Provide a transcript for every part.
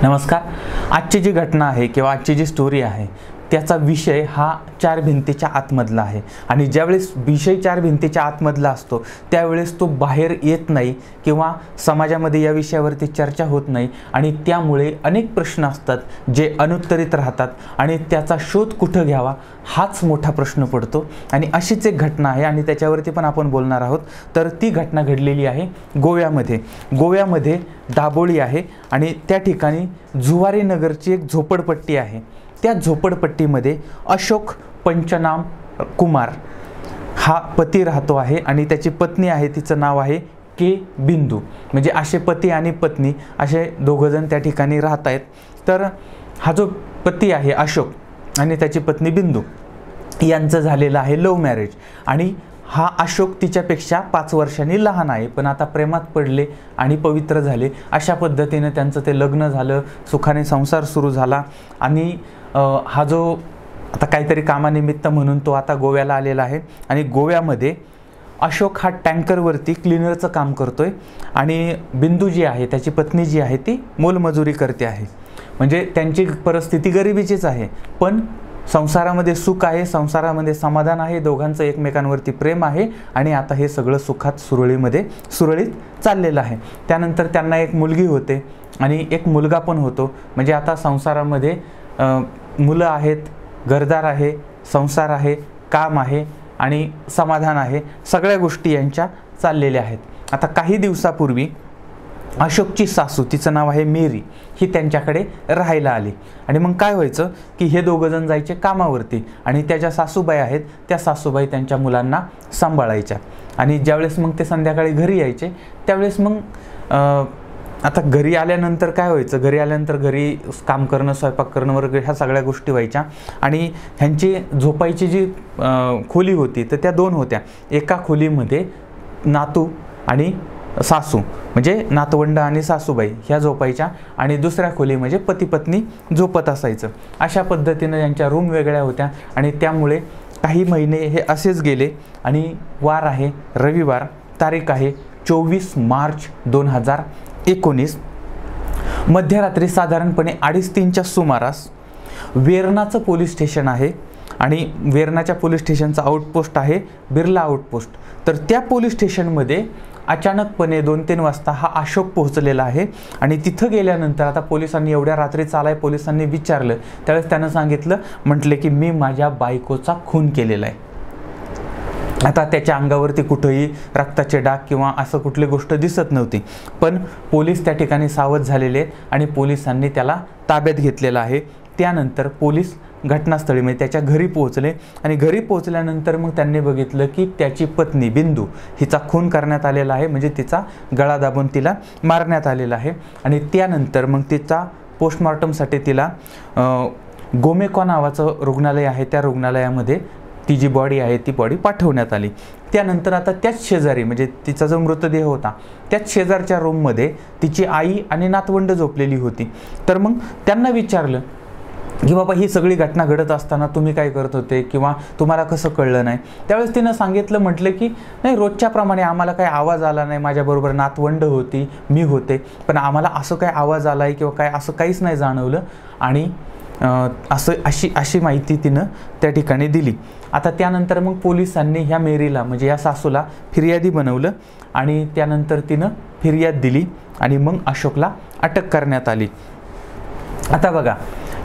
नमस्कार. आजची जी घटना आहे किंवा आजची जी स्टोरी आहे त्याचा विषय हा चार भिंतीच्या आतमधला आहे आणि ज्यावेळेस विषय चार भिंतीच्या आतमधला असतो त्यावेळेस तो बाहेर येत नाही किंवा समाजामध्ये या विषयावरती चर्चा होत नाही आणि त्यामुळे अनेक प्रश्न असतात जे अनुत्तरित राहतात आणि त्याचा शोध कुठं घ्यावा हाच मोठा प्रश्न पडतो. आणि अशीच एक घटना आहे आणि त्याच्यावरती पण आपण बोलणार आहोत. तर ती घटना घडलेली आहे गोव्यामध्ये दाबोळी आहे आणि त्या ठिकाणी जुवारी नगरची एक झोपडपट्टी आहे. त्या झोपडपट्टीमध्ये अशोक पंचनाम कुमार हा पती राहतो आहे आणि त्याची पत्नी आहे, तिचं नाव आहे के बिंदू. म्हणजे असे पती आणि पत्नी असे दोघंजण त्या ठिकाणी राहत आहेत. तर हा जो पती आहे अशोक आणि त्याची पत्नी बिंदू यांचं झालेलं आहे लव्ह मॅरेज आणि हा अशोक तिच्यापेक्षा 5 वर्षांनी लहान आहे, पण आता प्रेमात पडले आणि पवित्र झाले. अशा पद्धतीने त्यांचं ते लग्न झालं, सुखाने संसार सुरू झाला आणि हा जो आता काहीतरी कामानिमित्त म्हणून तो आता गोव्याला आलेला आहे आणि गोव्यामध्ये अशोक हा टँकरवरती क्लिनरचं काम करतोय आणि बिंदू जी आहे त्याची पत्नी जी आहे ती मोलमजुरी करते आहे. म्हणजे त्यांची परिस्थिती गरिबीचीच आहे, पण संसारामध्ये सुख आहे, संसारामध्ये समाधान आहे, दोघांचं एकमेकांवरती प्रेम आहे आणि आता हे सगळं सुखात सुरळीत चाललेलं आहे. त्यानंतर त्यांना एक मुलगी होते आणि एक मुलगा पण होतो. म्हणजे आता संसारामध्ये मुलं आहेत, घरदार आहे, संसार आहे, काम आहे आणि समाधान आहे, सगळ्या गोष्टी यांच्या चाललेल्या आहेत. आता काही दिवसापूर्वी अशोकची सासू, तिचं नाव आहे मेरी, ही त्यांच्याकडे राहायला आली आणि मग काय व्हायचं की हे दोघंजण जायचे कामावरती आणि त्या सासूबाई आहेत त्या सासूबाई त्यांच्या मुलांना सांभाळायच्या आणि ज्यावेळेस मग ते संध्याकाळी घरी यायचे त्यावेळेस मग आता घरी आल्यानंतर काय व्हायचं, घरी काम करणं, स्वयंपाक करणं वगैरे ह्या सगळ्या गोष्टी व्हायच्या आणि ह्यांची झोपायची जी खोली होती तर त्या 2 होत्या. एका खोलीमध्ये नातू आणि सासू म्हणजे नातवंड आणि सासूबाई ह्या झोपायच्या आणि दुसऱ्या खोली म्हणजे पती पत्नी झोपत असायचं. अशा पद्धतीनं यांच्या रूम वेगळ्या होत्या आणि त्यामुळे काही महिने हे असेच गेले आणि वार आहे रविवार, तारीख आहे 24 मार्च 2019. मध्यरात्री साधारणपणे 2:30च्या सुमारास वेरणाचं पोलीस स्टेशन आहे आणि वेरणाच्या पोलीस स्टेशनचा आउटपोस्ट आहे बिर्ला आउटपोस्ट. तर त्या पोलीस स्टेशनमध्ये अचानकपणे 2-3 वाजता हा अशोक पोहोचलेला आहे आणि तिथं गेल्यानंतर आता पोलिसांनी एवढ्या रात्री चालाय पोलिसांनी विचारलं त्यावेळेस त्यानं सांगितलं, म्हटले की मी माझ्या बायकोचा खून केलेला आहे. आता त्याच्या अंगावरती कुठेही रक्ताचे डाग किंवा असं कुठली गोष्ट दिसत नव्हती, पण पोलीस त्या ठिकाणी सावध झालेले आणि पोलिसांनी त्याला ताब्यात घेतलेलं आहे. त्यानंतर पोलीस घटनास्थळी म्हणजे त्याच्या घरी पोहोचले आणि घरी पोहोचल्यानंतर मग त्यांनी बघितलं की त्याची पत्नी बिंदू हिचा खून करण्यात आलेला आहे, म्हणजे तिचा गळा दाबून तिला मारण्यात आलेला आहे. आणि त्यानंतर मग तिचा पोस्टमॉर्टमसाठी तिला गोमेको नावाचं रुग्णालय आहे त्या रुग्णालयामध्ये ती जी बॉडी आहे ती बॉडी पाठवण्यात आली. त्यानंतर आता त्याच शेजारी म्हणजे तिचा जो मृतदेह होता त्याच शेजारच्या रूममध्ये तिची आई आणि नातवंड झोपलेली होती. तर मग त्यांना विचारलं की बाबा ही सगळी घटना घडत असताना तुम्ही काय करत होते किंवा तुम्हाला कसं कळलं नाही. त्यावेळेस तिनं सांगितलं, म्हटलं की नाही रोजच्याप्रमाणे आम्हाला काही आवाज आला नाही, माझ्याबरोबर नातवंड होती, मी होते, पण आम्हाला असं काही आवाज आला आहे किंवा काय असं काहीच नाही जाणवलं आणि अशी माहिती तिनं त्या ठिकाणी दिली. आता त्यानंतर मग पोलिसांनी ह्या मेरीला म्हणजे या सासूला फिर्यादी बनवलं आणि त्यानंतर तिनं फिर्याद दिली आणि मग अशोकला अटक करण्यात आली. आता बघा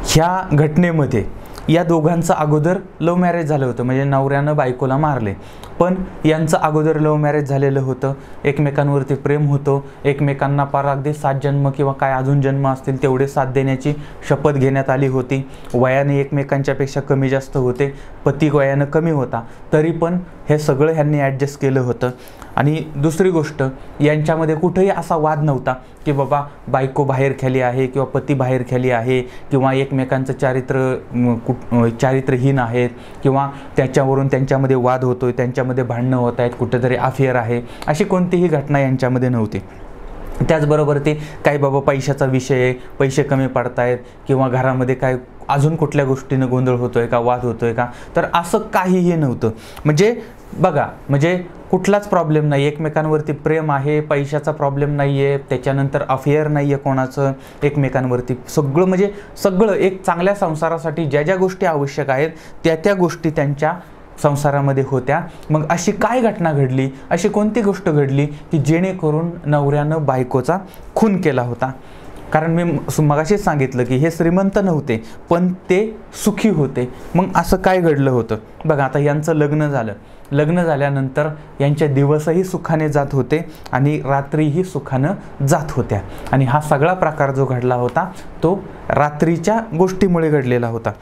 ह्या घटनेमध्ये या दोघांचं अगोदर लव्ह मॅरेज झालं होतं, म्हणजे नवऱ्यानं बायकोला मारले, पण यांचं अगोदर लव्ह मॅरेज झालेलं होतं, एकमेकांवरती प्रेम होतं, एकमेकांना पार अगदी 7 जन्म किंवा काय अजून जन्म असतील तेवढे साथ देण्याची शपथ घेण्यात आली होती. वयाने एकमेकांच्यापेक्षा कमी जास्त होते, पती वयानं कमी होता, तरी पण हे सगळं ह्यांनी ॲडजस्ट केलं होतं. आणि दुसरी गोष्ट यांच्यामध्ये कुठेही असा वाद नव्हता की बाबा बायको बाहेर खाली आहे किंवा पती बाहेर खाली आहे किंवा एकमेकांचं चारित्र्यहीन आहेत किंवा त्याच्यावरून त्यांच्यामध्ये वाद होतोय, त्यांच्यामध्ये भांडणं होत आहेत, कुठेतरी अफेअर आहे, अशी कोणतीही घटना यांच्यामध्ये नव्हती. त्याचबरोबर ते काही बाबा पैशाचा विषय आहे, पैसे कमी पडतायत किंवा घरामध्ये काय अजून कुठल्या गोष्टीनं गोंधळ होतोय का, वाद होतोय का, तर असं काहीही नव्हतं. म्हणजे बघा, म्हणजे कुठलाच प्रॉब्लेम नाही, एकमेकांवरती प्रेम आहे, पैशाचा प्रॉब्लेम नाही आहे, त्याच्यानंतर अफेअर नाही आहे कोणाचं एकमेकांवरती, सगळं म्हणजे सगळं एक चांगल्या संसारासाठी ज्या ज्या गोष्टी आवश्यक आहेत त्या गोष्टी त्यांच्या संसारामध्ये होत्या. मग अशी काय घटना घडली, अशी कोणती गोष्ट घडली की जेणेकरून नवऱ्यानं बायकोचा खून केला होता? कारण मी मगाशीच सांगितलं की हे श्रीमंत नव्हते पण ते सुखी होते. मग असं काय घडलं होतं बघा. आता यांचं लग्न झालं, लग्न झाल्यानंतर यांचे दिवसही सुखाने जात होते आणि रात्रीही सुखानं जात होत्या. आणि हा सगळा प्रकार जो घडला होता तो रात्रीच्या गोष्टीमुळे घडलेला होता.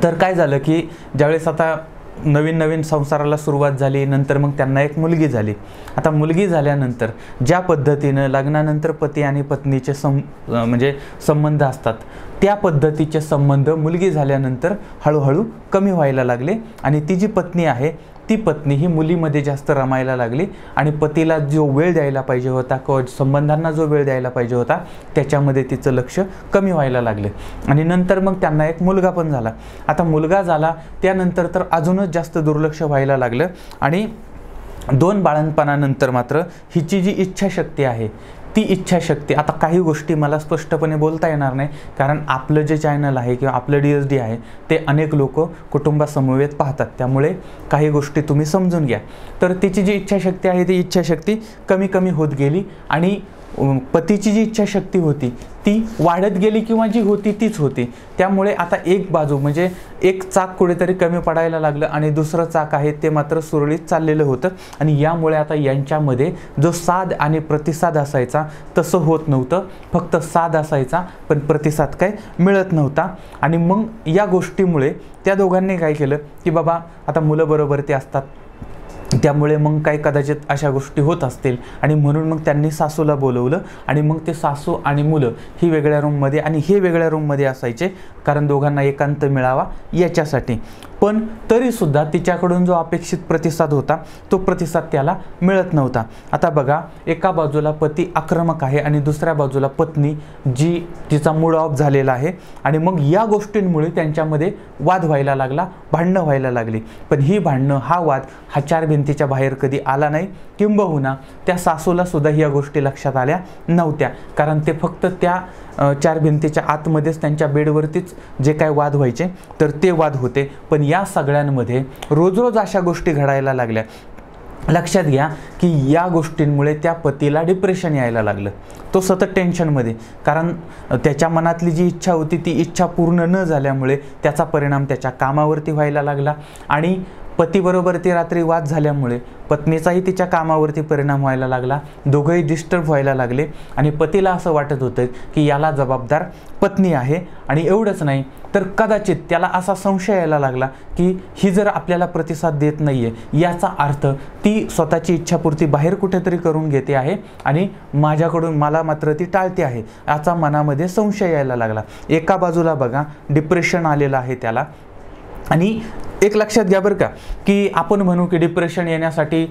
तर काय झालं की ज्यावेळेस आता नवीन संसाराला सुरुवात झाली, नंतर मग त्यांना एक मुलगी झाली. आता मुलगी झाल्यानंतर ज्या पद्धतीनं लग्नानंतर पती आणि पत्नीचे म्हणजे संबंध असतात त्या पद्धतीचे संबंध मुलगी झाल्यानंतर हळूहळू कमी व्हायला लागले. आणि ती जी पत्नी आहे ती पत्नी ही मुलीमध्ये जास्त रमायला लागली आणि पतीला जो वेळ द्यायला पाहिजे होता किंवा संबंधांना जो वेळ द्यायला पाहिजे होता त्याच्यामध्ये तिचं लक्ष कमी व्हायला लागले. आणि नंतर मग त्यांना एक मुलगा पण झाला. आता मुलगा झाला त्यानंतर तर अजूनच जास्त दुर्लक्ष व्हायला लागलं. आणि 2 बाळंतपणानंतर मात्र हिची जी इच्छाशक्ती आहे ती इच्छाशक्ती, आता काही गोष्टी मला स्पष्टपणे बोलता येणार नाही कारण आपलं जे चॅनल आहे किंवा आपलं DSD आहे ते अनेक लोक कुटुंबासमवेत पाहतात, त्यामुळे काही गोष्टी तुम्ही समजून घ्या. तर तिची जी इच्छाशक्ती आहे ती इच्छाशक्ती कमी कमी होत गेली आणि पतीची जी इच्छाशक्ती होती ती वाढत गेली किंवा जी होती तीच होती. त्यामुळे आता एक बाजू म्हणजे एक चाक कुठेतरी कमी पडायला लागलं आणि दुसरं चाक आहे ते मात्र सुरळीत चाललेलं होतं. आणि यामुळे आता यांच्यामध्ये जो साध आणि प्रतिसाद असायचा तसं होत नव्हतं, फक्त साध असायचा पण प्रतिसाद काय मिळत नव्हता. आणि मग या गोष्टीमुळे त्या दोघांनी काय केलं की बाबा आता मुलं बरोबर ते असतात त्यामुळे मग काही कदाचित अशा गोष्टी होत असतील आणि म्हणून मग त्यांनी सासूला बोलवलं. आणि मग ते सासू आणि मुलं ही वेगळ्या रूममध्ये आणि हे वेगळ्या रूममध्ये असायचे कारण दोघांना एकांत मिळावा याच्यासाठी. पण तरीसुद्धा तिच्याकडून जो अपेक्षित प्रतिसाद होता तो प्रतिसाद त्याला मिळत नव्हता. आता बघा, एका बाजूला पती आक्रमक आहे आणि दुसऱ्या बाजूला पत्नी जी तिचा मूड ऑफ झालेला आहे. आणि मग या गोष्टींमुळे त्यांच्यामध्ये वाद व्हायला लागला, भांडणं व्हायला लागली. पण ही भांडणं हा वाद हा 4 भिंतीच्या बाहेर कधी आला नाही, किंबहुना त्या सासूला सुद्धा या गोष्टी लक्षात आल्या नव्हत्या कारण ते फक्त त्या 4 भिंतीच्या आतमध्येच त्यांच्या बेडवरतीच जे काय वाद व्हायचे तर ते वाद होते. पण या सगळ्यांमध्ये रोज रोज अशा गोष्टी घडायला लागल्या. लक्षात घ्या की या गोष्टींमुळे त्या पतीला डिप्रेशन यायला लागलं. तो सतत टेन्शनमध्ये, कारण त्याच्या मनातली जी इच्छा होती ती इच्छा पूर्ण न झाल्यामुळे त्याचा परिणाम त्याच्या कामावरती व्हायला लागला. आणि पतीबरोबर ती रात्री वाद झाल्यामुळे पत्नीचाही तिच्या कामावरती परिणाम व्हायला लागला. दोघंही डिस्टर्ब व्हायला लागले आणि पतीला असं वाटत होतं की याला जबाबदार पत्नी आहे. आणि एवढंच नाही तर कदाचित त्याला असा संशय यायला लागला की ही जर आपल्याला प्रतिसाद देत नाही आहे याचा अर्थ ती स्वतःची इच्छापूर्ती बाहेर कुठेतरी करून घेते आहे आणि माझ्याकडून मला मात्र ती टाळते आहे याचा मनामध्ये संशय यायला लागला. एका बाजूला बघा डिप्रेशन आलेलं आहे त्याला. आणि एक लक्षात घ्या बरं का की आपण म्हणू की डिप्रेशन येण्यासाठी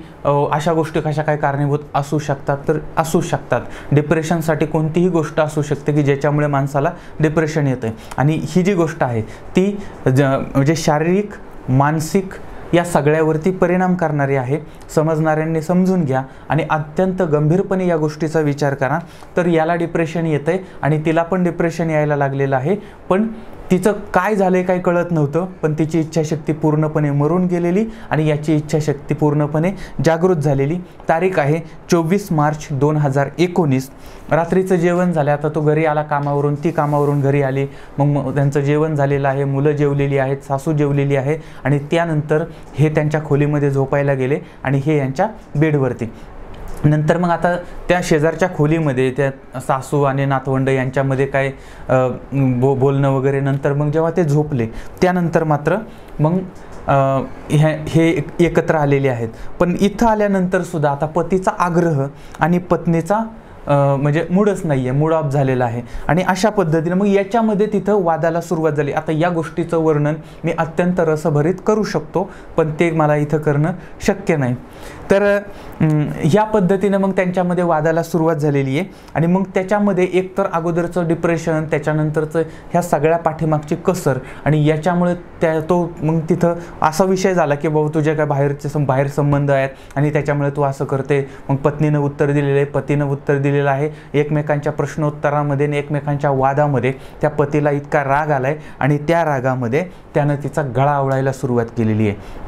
अशा गोष्टी कशा काय कारणीभूत असू शकतात, तर असू शकतात. डिप्रेशनसाठी कोणतीही गोष्ट असू शकते की ज्याच्यामुळे माणसाला डिप्रेशन येतं. आणि ही जी गोष्ट आहे ती म्हणजे शारीरिक मानसिक या सगळ्यावरती परिणाम करणारी आहे. समजणाऱ्यांनी समजून घ्या आणि अत्यंत गंभीरपणे या गोष्टीचा विचार करा. तर याला डिप्रेशन येतंय आणि तिला पण डिप्रेशन यायला लागलेलं आहे. पण तिचं काय झालंय काही कळत नव्हतं, पण तिची इच्छाशक्ती पूर्णपणे मरून गेलेली आणि याची इच्छाशक्ती पूर्णपणे जागृत झालेली. तारीख आहे 24 मार्च 2019. रात्रीचं जेवण झालं. आता तो घरी आला कामावरून, ती कामावरून घरी आली. मग त्यांचं जेवण झालेलं आहे, मुलं जेवलेली आहेत, सासू जेवलेली आहे. आणि त्यानंतर हे त्यांच्या खोलीमध्ये झोपायला गेले आणि हे यांच्या बेडवरती. नंतर मग आता त्या शेजारच्या खोलीमध्ये त्या सासू आणि नातवंड यांच्यामध्ये काय बोलणं वगैरे. नंतर मग जेव्हा ते झोपले त्यानंतर मात्र मग हे एकत्र आलेले आहेत. पण इथं आल्यानंतर सुद्धा आता पतीचा आग्रह आणि पत्नीचा म्हणजे मूडच नाही आहे, मूड ऑफ झालेला आहे. आणि अशा पद्धतीने मग याच्यामध्ये तिथं वादाला सुरुवात झाली. आता या गोष्टीचं वर्णन मी अत्यंत रसभरीत करू शकतो, पण ते मला इथं करणं शक्य नाही. तर ह्या पद्धतीने मग त्यांच्यामध्ये वादाला सुरुवात झालेली आहे. आणि मग त्याच्यामध्ये एकतर अगोदरचं डिप्रेशन, त्याच्यानंतरचं ह्या सगळ्या पाठीमागची कसर, आणि याच्यामुळे तो मग तिथं असा विषय झाला की बाबा तुझ्या काय बाहेर संबंध आहेत आणि त्याच्यामुळे तू असं करते. मग पत्नीनं उत्तर दिलेलं आहे, पतीनं उत्तर दिलेलं आहे. एकमेकांच्या प्रश्नोत्तरामध्ये आणि एकमेकांच्या वादामध्ये त्या पतीला इतका राग आलाय आणि त्या रागामध्ये त्यानं तिचा गळा आवळायला सुरुवात केलेली आहे.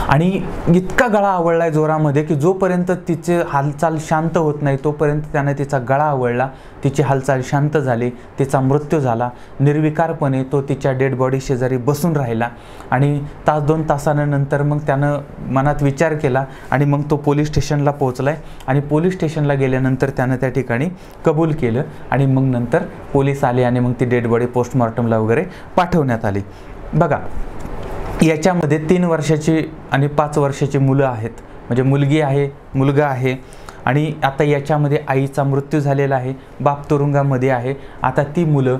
आणि इतका गळा आवळलाय जोरामध्ये की जोपर्यंत तिचे हालचाल शांत होत नाही तोपर्यंत त्याने तिचा गळा आवळला. तिची हालचाल शांत झाली, तिचा मृत्यू झाला. निर्विकारपणे तो तिच्या डेड बॉडी शेजारी बसून राहिला. आणि तास 2 तासानंतर मग त्यानं मनात विचार केला आणि मग तो पोलीस स्टेशनला पोहोचलाय. आणि पोलीस स्टेशनला गेल्यानंतर त्यानं त्या ठिकाणी कबूल केलं. आणि मग नंतर पोलीस आले आणि मग ती डेड बॉडी पोस्टमॉर्टमला वगैरे पाठवण्यात आली. बघा, याच्यामध्ये 3 वर्षाची आणि 5 वर्षाची मुलं आहेत, म्हणजे मुलगी आहे, मुलगा आहे. आणि आता याच्यामध्ये आईचा मृत्यू झालेला आहे, बाप तुरुंगामध्ये आहे. आता ती मुलं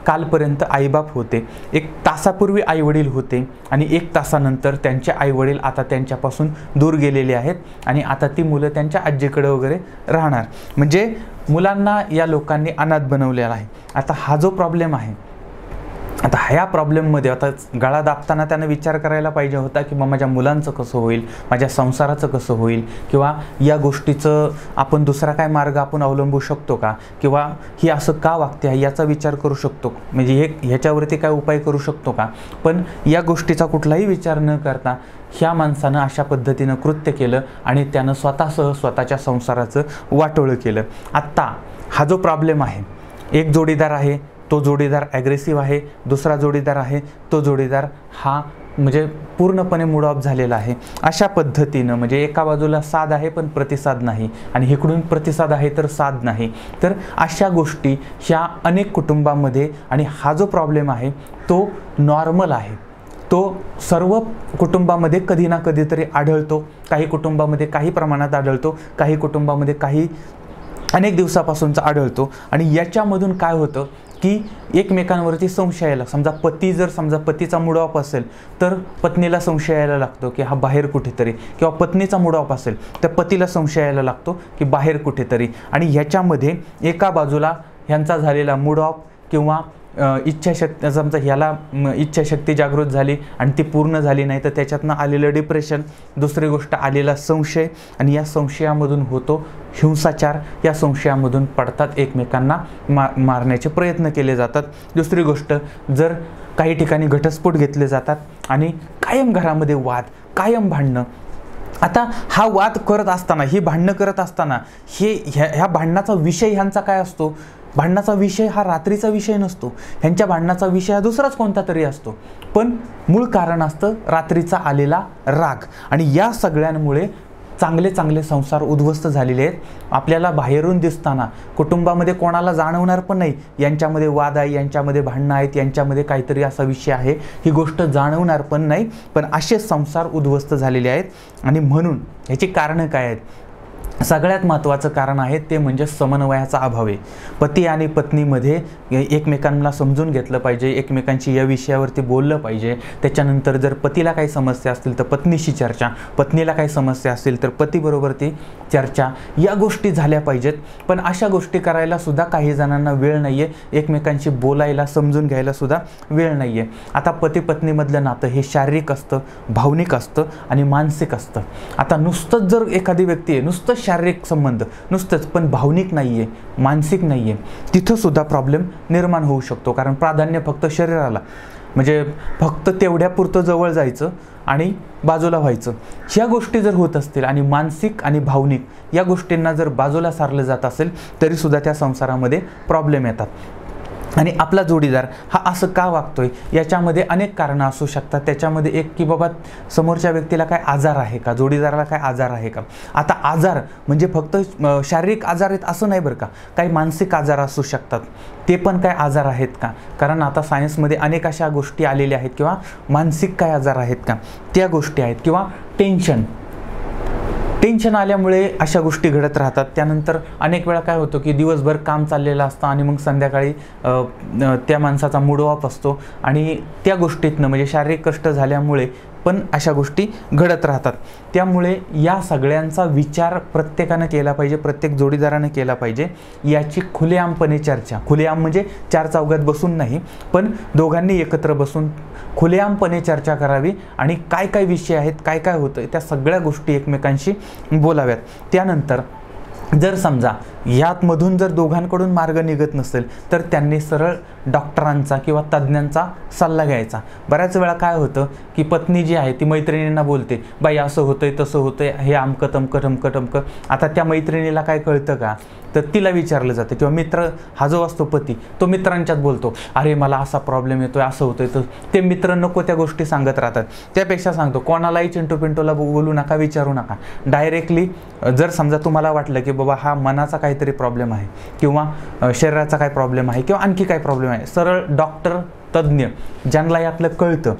कालपर्यंत आईबाप होते, 1 तासापूर्वी आईवडील होते आणि 1 तासानंतर त्यांचे आईवडील आता त्यांच्यापासून दूर गेलेले आहेत. आणि आता ती मुलं त्यांच्या आजीकडे वगैरे राहणार. म्हणजे मुलांना या लोकांनी अनाथ बनवलेला आहे. आता हा जो प्रॉब्लेम आहे, आता ह्या प्रॉब्लेममध्ये आता गळा दाबताना त्यानं विचार करायला पाहिजे होता की मग माझ्या मुलांचं कसं होईल, माझ्या संसाराचं कसं होईल, किंवा या गोष्टीचं आपण दुसरा काय मार्ग आपण अवलंबू शकतो का, किंवा ही असं का वागते आहे याचा विचार करू शकतो, म्हणजे ह्याच्यावरती काय उपाय करू शकतो का. पण या गोष्टीचा कुठलाही विचार न करता ह्या माणसानं अशा पद्धतीनं कृत्य केलं आणि त्यानं स्वतःसह स्वतःच्या संसाराचं वाटोळं केलं. आत्ता हा जो प्रॉब्लेम आहे, एक जोडीदार आहे, तो जोडीदार ॲग्रेसिव्ह आहे. दुसरा जोडीदार आहे, तो जोडीदार हा म्हणजे पूर्णपणे मूड ऑफ झालेला आहे. अशा पद्धतीनं म्हणजे एका बाजूला साथ आहे पण प्रतिसाद नाही, आणि इकडून प्रतिसाद आहे तर साथ नाही. तर अशा गोष्टी ह्या अनेक कुटुंबामध्ये, आणि हा जो प्रॉब्लेम आहे तो नॉर्मल आहे, तो सर्व कुटुंबामध्ये कधी ना कधीतरी आढळतो. काही कुटुंबामध्ये काही प्रमाणात आढळतो, काही कुटुंबामध्ये काही अनेक दिवसापासूनचा आढळतो. आणि याच्यामधून काय होतं की एकमेकांवरती संशय यायला, समजा पतीचा मूड ऑफ असेल तर पत्नीला संशय यायला लागतो की हा बाहेर कुठेतरी, किंवा पत्नीचा मूड ऑफ असेल तर पतीला संशय यायला लागतो की बाहेर कुठेतरी. आणि ह्याच्यामध्ये एका बाजूला ह्यांचा झालेला मूड ऑफ किंवा इच्छाशक्ती, समजा ह्याला इच्छाशक्ती जागृत झाली आणि ती पूर्ण झाली नाही तर त्याच्यातनं आलेलं डिप्रेशन, दुसरी गोष्ट आलेला संशय, आणि या संशयामधून होतो हिंसाचार. या संशयामधून पडतात एकमेकांना मारण्याचे प्रयत्न केले जातात. दुसरी गोष्ट, जर काही ठिकाणी घटस्फोट घेतले जातात आणि कायम घरामध्ये वाद, कायम भांडणं. आता हा वाद करत असताना, ही भांडणं करत असताना ह्या भांडणाचा विषय ह्यांचा काय असतो, भांडणाचा विषय हा रात्रीचा विषय नसतो, ह्यांच्या भांडणाचा विषय हा दुसराच कोणता तरी असतो. पण मूळ कारण असतं रात्रीचा आलेला राग. आणि या सगळ्यांमुळे चांगले संसार उद्ध्वस्त झालेले आहेत. आपल्याला बाहेरून दिसताना कुटुंबामध्ये कोणाला जाणवणार पण नाही यांच्यामध्ये वाद आहे, यांच्यामध्ये भांडणं आहेत, यांच्यामध्ये काहीतरी असा विषय आहे, ही गोष्ट जाणवणार पण नाही. पण असे संसार उद्ध्वस्त झालेले आहेत. आणि म्हणून ह्याची कारणं काय आहेत, सगळ्यात महत्त्वाचं कारण आहे ते म्हणजे समन्वयाचा अभाव आहे. पती आणि पत्नीमध्ये एकमेकांना समजून घेतलं पाहिजे, एकमेकांशी या विषयावरती बोललं पाहिजे. त्याच्यानंतर जर पतीला काही समस्या असतील तर पत्नीशी चर्चा, पत्नीला काही समस्या असतील तर पतीबरोबर ती चर्चा, या गोष्टी झाल्या पाहिजेत. पण अशा गोष्टी करायला सुद्धा काही जणांना वेळ नाही आहे, एकमेकांशी बोलायला, समजून घ्यायला सुद्धा वेळ नाही आहे. आता पती पत्नीमधलं नातं हे शारीरिक असतं, भावनिक असतं आणि मानसिक असतं. आता नुसतंच जर एखादी व्यक्ती आहे, नुसतं शारीरिक संबंध नुसतंच पण भावनिक नाही आहे, मानसिक नाही आहे, तिथं सुद्धा प्रॉब्लेम निर्माण होऊ शकतो. कारण प्राधान्य फक्त शरीराला, म्हणजे फक्त तेवढ्यापुरतं जवळ जायचं आणि बाजूला व्हायचं, ह्या गोष्टी जर होत असतील आणि मानसिक आणि भावनिक या गोष्टींना जर बाजूला सारलं जात असेल तरीसुद्धा त्या संसारामध्ये प्रॉब्लेम येतात. आणि आपला जोडीदार हा असं का वागतोय याच्यामध्ये अनेक कारणं असू शकतात. त्याच्यामध्ये एक की बाबा समोरच्या व्यक्तीला काय आजार आहे का, जोडीदाराला काय आजार आहे का. आता आजार म्हणजे फक्त शारीरिक आजार आहेत असं नाही बरं का, काही मानसिक आजार असू शकतात, ते पण काय आजार आहेत का. कारण आता सायन्समध्ये अनेक अशा गोष्टी आलेल्या आहेत, किंवा मानसिक काय आजार आहेत का त्या गोष्टी आहेत, किंवा टेन्शन. टेन्शन आल्यामुळे अशा गोष्टी घडत राहतात. त्यानंतर अनेक वेळा काय होतं की दिवसभर काम चाललेलं असतं आणि मग संध्याकाळी त्या माणसाचा मूड ऑफ असतो आणि त्या गोष्टीतनं म्हणजे शारीरिक कष्ट झाल्यामुळे पण अशा गोष्टी घडत राहतात. त्यामुळे या सगळ्यांचा विचार प्रत्येकानं केला पाहिजे, प्रत्येक जोडीदारानं केला पाहिजे. याची खुलेआमपणे चर्चा, खुलेआम म्हणजे चार चौघात बसून नाही, पण दोघांनी एकत्र बसून खुलेआमपणे चर्चा करावी आणि काय काय विषय आहेत, काय काय होतं त्या सगळ्या गोष्टी एकमेकांशी बोलाव्यात. त्यानंतर जर समजा यातमधून जर दोघांकडून मार्ग निघत नसेल तर त्यांनी सरळ डॉक्टरांचा किंवा तज्ज्ञांचा सल्ला घ्यायचा. बऱ्याच वेळा काय होतं की पत्नी जी आहे ती मैत्रिणींना बोलते, बाई असं होतंय तसं होतंय, हे अमकं तमकं टमकं टमकं. आता त्या मैत्रिणीला काय कळतं का, तर तिला विचारलं जातं किंवा मित्र हा जो असतो पती तो मित्रांच्यात बोलतो, अरे मला असा प्रॉब्लेम येतोय, असं होतंय. तर ते मित्र नको त्या गोष्टी सांगत राहतात. त्यापेक्षा सांगतो कोणालाही चिंटू पिंटूला बोलू नका, विचारू नका. डायरेक्टली जर समजा तुम्हाला वाटलं की बाबा हा मनाचा काहीतरी प्रॉब्लेम आहे किंवा शरीराचा काय प्रॉब्लेम आहे किंवा आणखी काय प्रॉब्लेम आहे, सरळ डॉक्टर तज्ज्ञ ज्यांना यातलं कळतं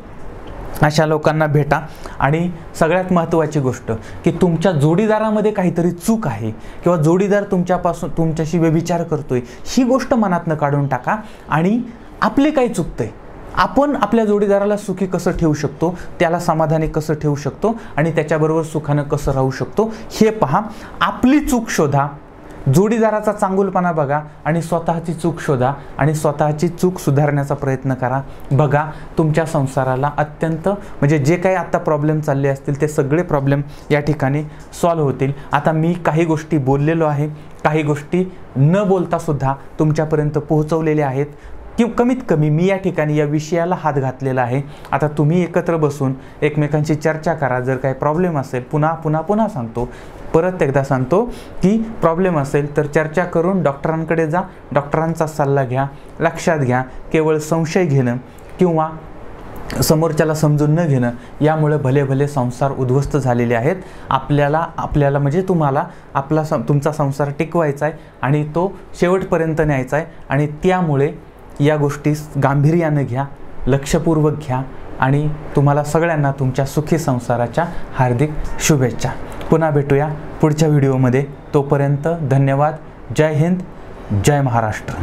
अशा लोकांना भेटा. आणि सगळ्यात महत्त्वाची गोष्ट की तुमच्या जोडीदारामध्ये काहीतरी चूक आहे किंवा जोडीदार तुमच्याशी व्यभिचार करतोय ही गोष्ट मनातनं काढून टाका आणि आपले काय चुकतंय, आपण आपल्या जोडीदाराला सुखी कसं ठेवू शकतो, त्याला समाधानी कसं ठेवू शकतो आणि त्याच्याबरोबर सुखानं कसं राहू शकतो हे पहा. आपली चूक शोधा, जोडीदाराचा चांगुलपणा बघा आणि स्वतःची चूक शोधा आणि स्वतःची चूक सुधारण्याचा प्रयत्न करा. बघा तुमच्या संसाराला अत्यंत म्हणजे जे काही आता प्रॉब्लेम चालले असतील ते सगळे प्रॉब्लेम या ठिकाणी सॉल्व्ह होतील. आता मी काही गोष्टी बोललेलो आहे, काही गोष्टी न बोलता सुद्धा तुमच्यापर्यंत पोहोचवलेल्या आहेत की कमीत कमी मी या ठिकाणी या विषयाला हात घातलेला आहे. आता तुम्ही एकत्र बसून एकमेकांची चर्चा करा. जर काही प्रॉब्लेम असेल, पुन्हा सांगतो, परत एकदा सांगतो की प्रॉब्लेम असेल तर चर्चा करून डॉक्टरांकडे जा, डॉक्टरांचा सल्ला घ्या. लक्षात घ्या केवळ संशय घेणं किंवा समोरच्याला समजून न घेणं यामुळे भले संसार उद्ध्वस्त झालेले आहेत. आपल्याला म्हणजे तुम्हाला तुमचा संसार टिकवायचा आहे आणि तो शेवटपर्यंत न्यायचा आहे आणि त्यामुळे या गोष्टी गांभीर्यानं घ्या, लक्षपूर्वक घ्या आणि तुम्हाला सगळ्यांना तुमच्या सुखी संसाराच्या हार्दिक शुभेच्छा. पुन्हा भेटूया पुढच्या व्हिडिओमध्ये. तोपर्यंत धन्यवाद. जय हिंद, जय महाराष्ट्र.